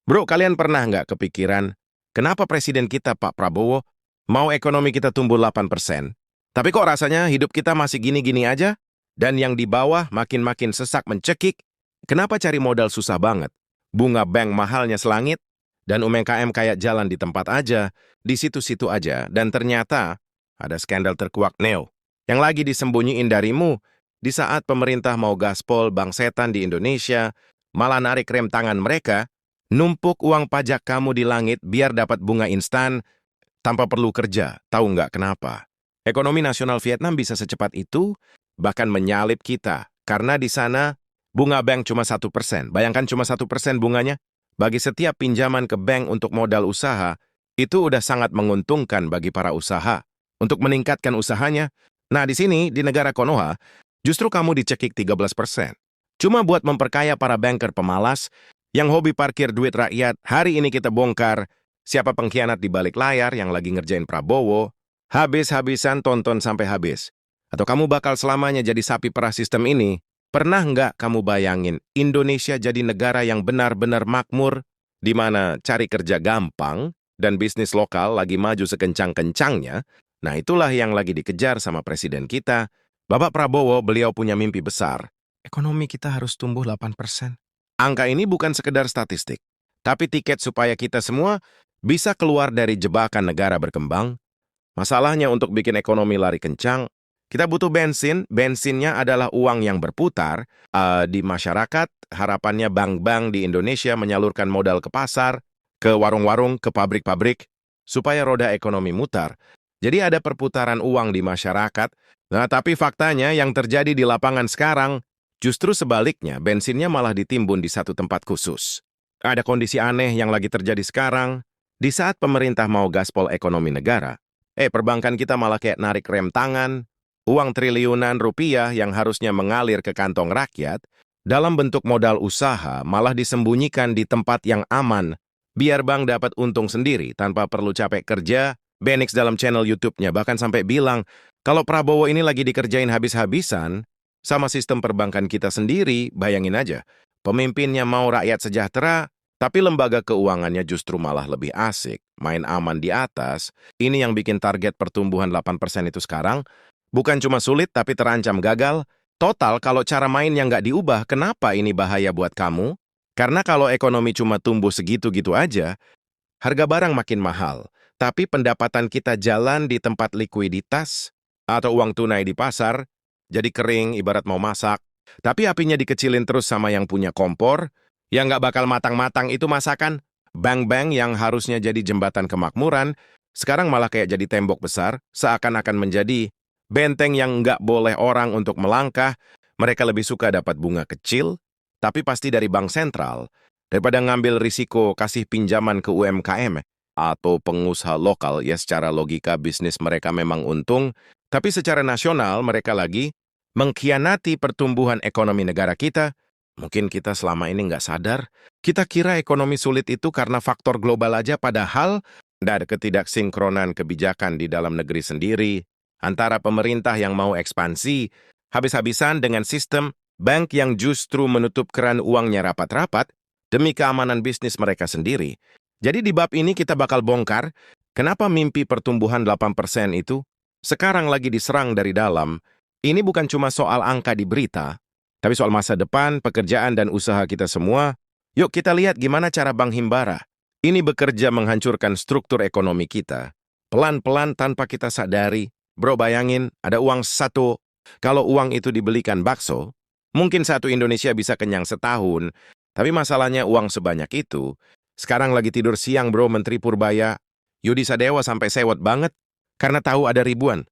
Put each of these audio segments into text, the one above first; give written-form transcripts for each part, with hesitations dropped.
Bro, kalian pernah nggak kepikiran, kenapa presiden kita Pak Prabowo mau ekonomi kita tumbuh 8%? Tapi kok rasanya hidup kita masih gini-gini aja? Dan yang di bawah makin-makin sesak mencekik? Kenapa cari modal susah banget? Bunga bank mahalnya selangit? Dan UMKM kayak jalan di tempat aja, di situ-situ aja. Dan ternyata ada skandal terkuak Neo yang lagi disembunyiin darimu di saat pemerintah mau gaspol bank setan di Indonesia, malah narik rem tangan mereka. Numpuk uang pajak kamu di langit biar dapat bunga instan tanpa perlu kerja. Tahu nggak kenapa? Ekonomi nasional Vietnam bisa secepat itu, bahkan menyalip kita. Karena di sana bunga bank cuma 1%. Bayangkan cuma 1% bunganya. Bagi setiap pinjaman ke bank untuk modal usaha, itu udah sangat menguntungkan bagi para usaha. Untuk meningkatkan usahanya, nah di sini, di negara Konoha, justru kamu dicekik 13%. Cuma buat memperkaya para banker pemalas, yang hobi parkir duit rakyat. Hari ini kita bongkar siapa pengkhianat di balik layar yang lagi ngerjain Prabowo. Habis-habisan tonton sampai habis. Atau kamu bakal selamanya jadi sapi perah sistem ini. Pernah nggak kamu bayangin Indonesia jadi negara yang benar-benar makmur, di mana cari kerja gampang dan bisnis lokal lagi maju sekencang-kencangnya? Nah itulah yang lagi dikejar sama presiden kita. Bapak Prabowo, beliau punya mimpi besar. Ekonomi kita harus tumbuh 8%. Angka ini bukan sekedar statistik, tapi tiket supaya kita semua bisa keluar dari jebakan negara berkembang. Masalahnya untuk bikin ekonomi lari kencang, kita butuh bensin. Bensinnya adalah uang yang berputar di masyarakat. Harapannya bank-bank di Indonesia menyalurkan modal ke pasar, ke warung-warung, ke pabrik-pabrik, supaya roda ekonomi mutar. Jadi ada perputaran uang di masyarakat. Nah, tapi faktanya yang terjadi di lapangan sekarang, justru sebaliknya, bensinnya malah ditimbun di satu tempat khusus. Ada kondisi aneh yang lagi terjadi sekarang, di saat pemerintah mau gaspol ekonomi negara. Perbankan kita malah kayak narik rem tangan, uang triliunan rupiah yang harusnya mengalir ke kantong rakyat, dalam bentuk modal usaha malah disembunyikan di tempat yang aman, biar bank dapat untung sendiri tanpa perlu capek kerja. Benix dalam channel YouTube-nya bahkan sampai bilang, kalau Prabowo ini lagi dikerjain habis-habisan, sama sistem perbankan kita sendiri. Bayangin aja, pemimpinnya mau rakyat sejahtera, tapi lembaga keuangannya justru malah lebih asik, main aman di atas. Ini yang bikin target pertumbuhan 8% itu sekarang, bukan cuma sulit tapi terancam gagal. Total, kalau cara mainnya nggak diubah, kenapa ini bahaya buat kamu? Karena kalau ekonomi cuma tumbuh segitu-gitu aja, harga barang makin mahal, tapi pendapatan kita jalan di tempat likuiditas atau uang tunai di pasar, jadi kering ibarat mau masak. Tapi apinya dikecilin terus sama yang punya kompor, yang nggak bakal matang-matang itu masakan. Bank-bank yang harusnya jadi jembatan kemakmuran, sekarang malah kayak jadi tembok besar, seakan-akan menjadi benteng yang nggak boleh orang untuk melangkah. Mereka lebih suka dapat bunga kecil, tapi pasti dari bank sentral, daripada ngambil risiko kasih pinjaman ke UMKM atau pengusaha lokal. Ya secara logika bisnis mereka memang untung, tapi secara nasional mereka lagi mengkhianati pertumbuhan ekonomi negara kita. Mungkin kita selama ini nggak sadar. Kita kira ekonomi sulit itu karena faktor global aja, padahal ada ketidaksinkronan kebijakan di dalam negeri sendiri, antara pemerintah yang mau ekspansi, habis-habisan dengan sistem bank yang justru menutup keran uangnya rapat-rapat demi keamanan bisnis mereka sendiri. Jadi di bab ini kita bakal bongkar kenapa mimpi pertumbuhan 8% itu sekarang lagi diserang dari dalam. Ini bukan cuma soal angka di berita, tapi soal masa depan, pekerjaan, dan usaha kita semua. Yuk kita lihat gimana cara Bank Himbara ini bekerja menghancurkan struktur ekonomi kita. Pelan-pelan tanpa kita sadari. Bro, bayangin ada uang satu. Kalau uang itu dibelikan bakso, mungkin satu Indonesia bisa kenyang setahun. Tapi masalahnya uang sebanyak itu. Sekarang lagi tidur siang bro Menteri Purbaya. Yudi Sadewa sampai sewot banget karena tahu ada ribuan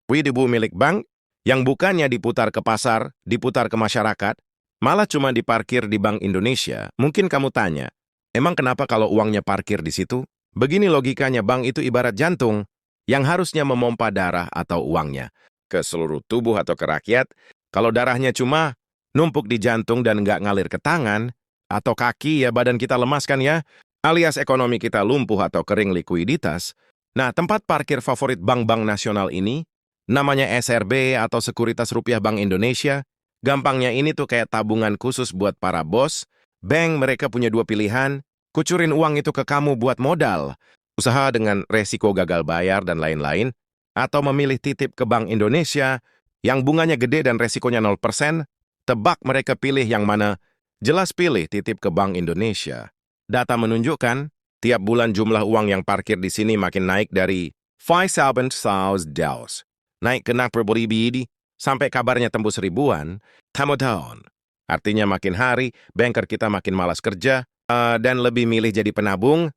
WIDIBU milik bank yang bukannya diputar ke pasar, diputar ke masyarakat, malah cuma diparkir di Bank Indonesia. Mungkin kamu tanya, emang kenapa kalau uangnya parkir di situ? Begini logikanya, bank itu ibarat jantung yang harusnya memompa darah atau uangnya ke seluruh tubuh atau ke rakyat. Kalau darahnya cuma numpuk di jantung dan nggak ngalir ke tangan atau kaki, ya badan kita lemas kan ya, alias ekonomi kita lumpuh atau kering likuiditas. Nah, tempat parkir favorit bank-bank nasional ini namanya SRB atau Sekuritas Rupiah Bank Indonesia. Gampangnya ini tuh kayak tabungan khusus buat para bos. Bank mereka punya dua pilihan, kucurin uang itu ke kamu buat modal, usaha dengan resiko gagal bayar dan lain-lain, atau memilih titip ke Bank Indonesia yang bunganya gede dan resikonya 0%, tebak mereka pilih yang mana? Jelas pilih titip ke Bank Indonesia. Data menunjukkan, tiap bulan jumlah uang yang parkir di sini makin naik dari $5,000 naik ke $1,000 sampai kabarnya tembus ribuan, tahun. Artinya makin hari, banker kita makin malas kerja, dan lebih milih jadi penabung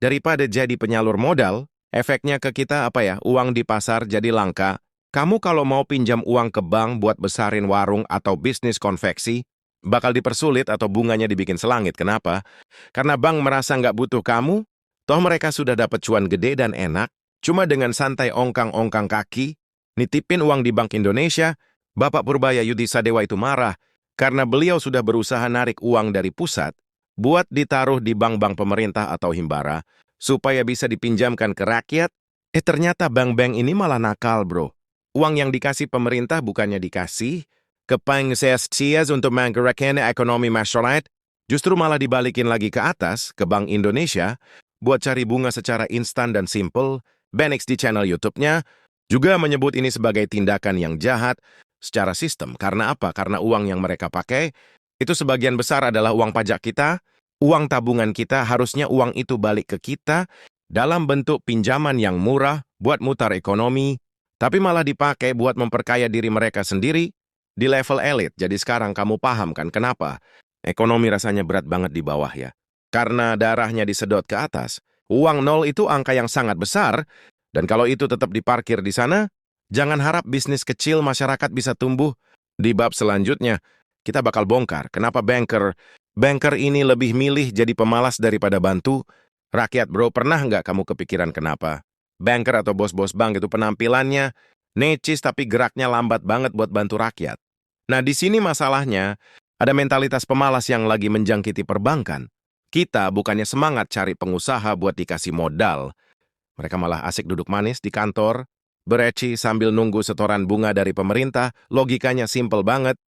daripada jadi penyalur modal. Efeknya ke kita apa ya? Uang di pasar jadi langka. Kamu kalau mau pinjam uang ke bank buat besarin warung atau bisnis konveksi, bakal dipersulit atau bunganya dibikin selangit. Kenapa? Karena bank merasa nggak butuh kamu, toh mereka sudah dapat cuan gede dan enak, cuma dengan santai ongkang-ongkang kaki, nitipin uang di Bank Indonesia. Bapak Purbaya Yudi Sadewa itu marah, karena beliau sudah berusaha narik uang dari pusat, buat ditaruh di bank-bank pemerintah atau himbara, supaya bisa dipinjamkan ke rakyat. Ternyata bank-bank ini malah nakal, bro. Uang yang dikasih pemerintah bukannya dikasih ke pengsias untuk menggerakkan ekonomi masyarakat, justru malah dibalikin lagi ke atas, ke Bank Indonesia, buat cari bunga secara instan dan simple. Benix di channel YouTube-nya juga menyebut ini sebagai tindakan yang jahat secara sistem. Karena apa? Karena uang yang mereka pakai, itu sebagian besar adalah uang pajak kita, uang tabungan kita, harusnya uang itu balik ke kita dalam bentuk pinjaman yang murah buat mutar ekonomi, tapi malah dipakai buat memperkaya diri mereka sendiri di level elit. Jadi sekarang kamu paham kan kenapa ekonomi rasanya berat banget di bawah ya? Karena darahnya disedot ke atas. Uang nol itu angka yang sangat besar, dan kalau itu tetap diparkir di sana, jangan harap bisnis kecil masyarakat bisa tumbuh. Di bab selanjutnya, kita bakal bongkar kenapa banker ini lebih milih jadi pemalas daripada bantu rakyat, bro. Pernah nggak kamu kepikiran kenapa banker atau bos-bos bank itu penampilannya necis tapi geraknya lambat banget buat bantu rakyat? Nah, di sini masalahnya, ada mentalitas pemalas yang lagi menjangkiti perbankan. Kita bukannya semangat cari pengusaha buat dikasih modal. Mereka malah asik duduk manis di kantor, bereci sambil nunggu setoran bunga dari pemerintah. Logikanya simple banget.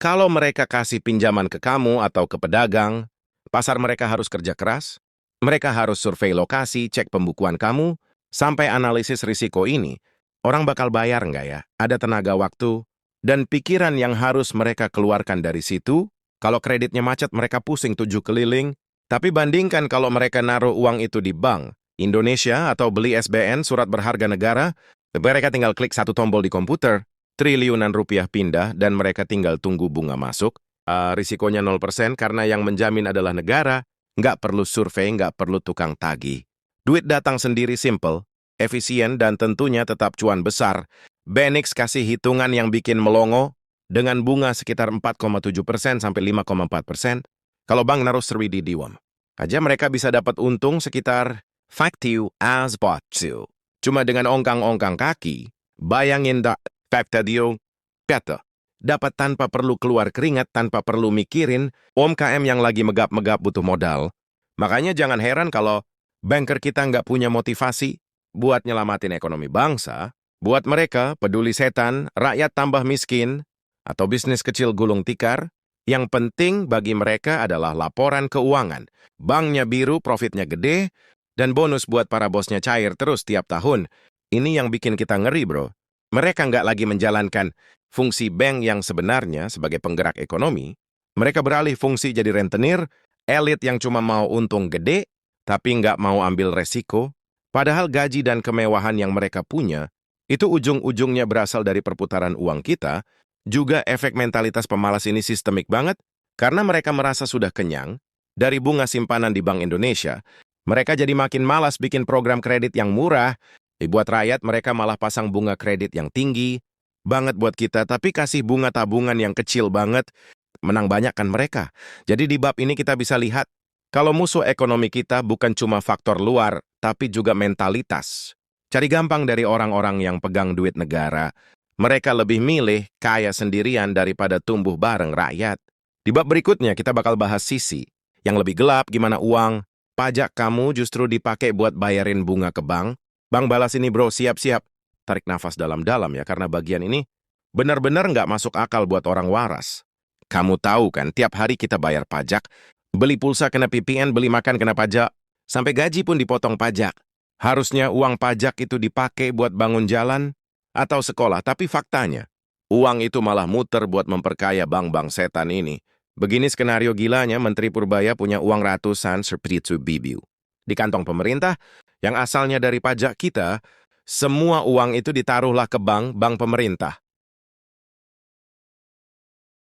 Kalau mereka kasih pinjaman ke kamu atau ke pedagang, pasar mereka harus kerja keras. Mereka harus survei lokasi, cek pembukuan kamu, sampai analisis risiko ini. Orang bakal bayar nggak ya? Ada tenaga waktu dan pikiran yang harus mereka keluarkan dari situ. Kalau kreditnya macet, mereka pusing 7 keliling. Tapi bandingkan kalau mereka naruh uang itu di Bank Indonesia atau beli SBN, surat berharga negara, mereka tinggal klik satu tombol di komputer, triliunan rupiah pindah, dan mereka tinggal tunggu bunga masuk. Risikonya 0% karena yang menjamin adalah negara, nggak perlu survei, nggak perlu tukang tagih. Duit datang sendiri, simple, efisien, dan tentunya tetap cuan besar. Benix kasih hitungan yang bikin melongo, dengan bunga sekitar 4,7% sampai 5,4%. Kalau bank naruh Sri di Diwam aja mereka bisa dapat untung sekitar 50 as botsu. Cuma dengan ongkang-ongkang kaki, bayangin factadio peta. Dapat tanpa perlu keluar keringat, tanpa perlu mikirin UMKM yang lagi megap-megap butuh modal. Makanya jangan heran kalau banker kita nggak punya motivasi buat nyelamatin ekonomi bangsa. Buat mereka, peduli setan, rakyat tambah miskin, atau bisnis kecil gulung tikar, yang penting bagi mereka adalah laporan keuangan. Banknya biru, profitnya gede, dan bonus buat para bosnya cair terus tiap tahun. Ini yang bikin kita ngeri, bro. Mereka nggak lagi menjalankan fungsi bank yang sebenarnya sebagai penggerak ekonomi. Mereka beralih fungsi jadi rentenir, elit yang cuma mau untung gede, tapi nggak mau ambil resiko. Padahal gaji dan kemewahan yang mereka punya, itu ujung-ujungnya berasal dari perputaran uang kita. Juga efek mentalitas pemalas ini sistemik banget, karena mereka merasa sudah kenyang dari bunga simpanan di Bank Indonesia. Mereka jadi makin malas bikin program kredit yang murah. Buat rakyat, mereka malah pasang bunga kredit yang tinggi banget buat kita, tapi kasih bunga tabungan yang kecil banget. Menang banyak kan mereka. Jadi di bab ini kita bisa lihat, kalau musuh ekonomi kita bukan cuma faktor luar, tapi juga mentalitas. Cari gampang dari orang-orang yang pegang duit negara. Mereka lebih milih kaya sendirian daripada tumbuh bareng rakyat. Di bab berikutnya kita bakal bahas sisi yang lebih gelap, gimana uang pajak kamu justru dipakai buat bayarin bunga ke bank. Bank balas ini, bro, siap-siap. Tarik nafas dalam-dalam ya, karena bagian ini benar-benar nggak masuk akal buat orang waras. Kamu tahu kan, tiap hari kita bayar pajak, Beli pulsa kena PPN, beli makan kena pajak. Sampai gaji pun dipotong pajak. Harusnya uang pajak itu dipakai buat bangun jalan atau sekolah, tapi faktanya, uang itu malah muter buat memperkaya bank-bank setan ini. Begini skenario gilanya, Menteri Purbaya punya uang ratusan seperti itu bibiu. Di kantong pemerintah, yang asalnya dari pajak kita, semua uang itu ditaruhlah ke bank pemerintah.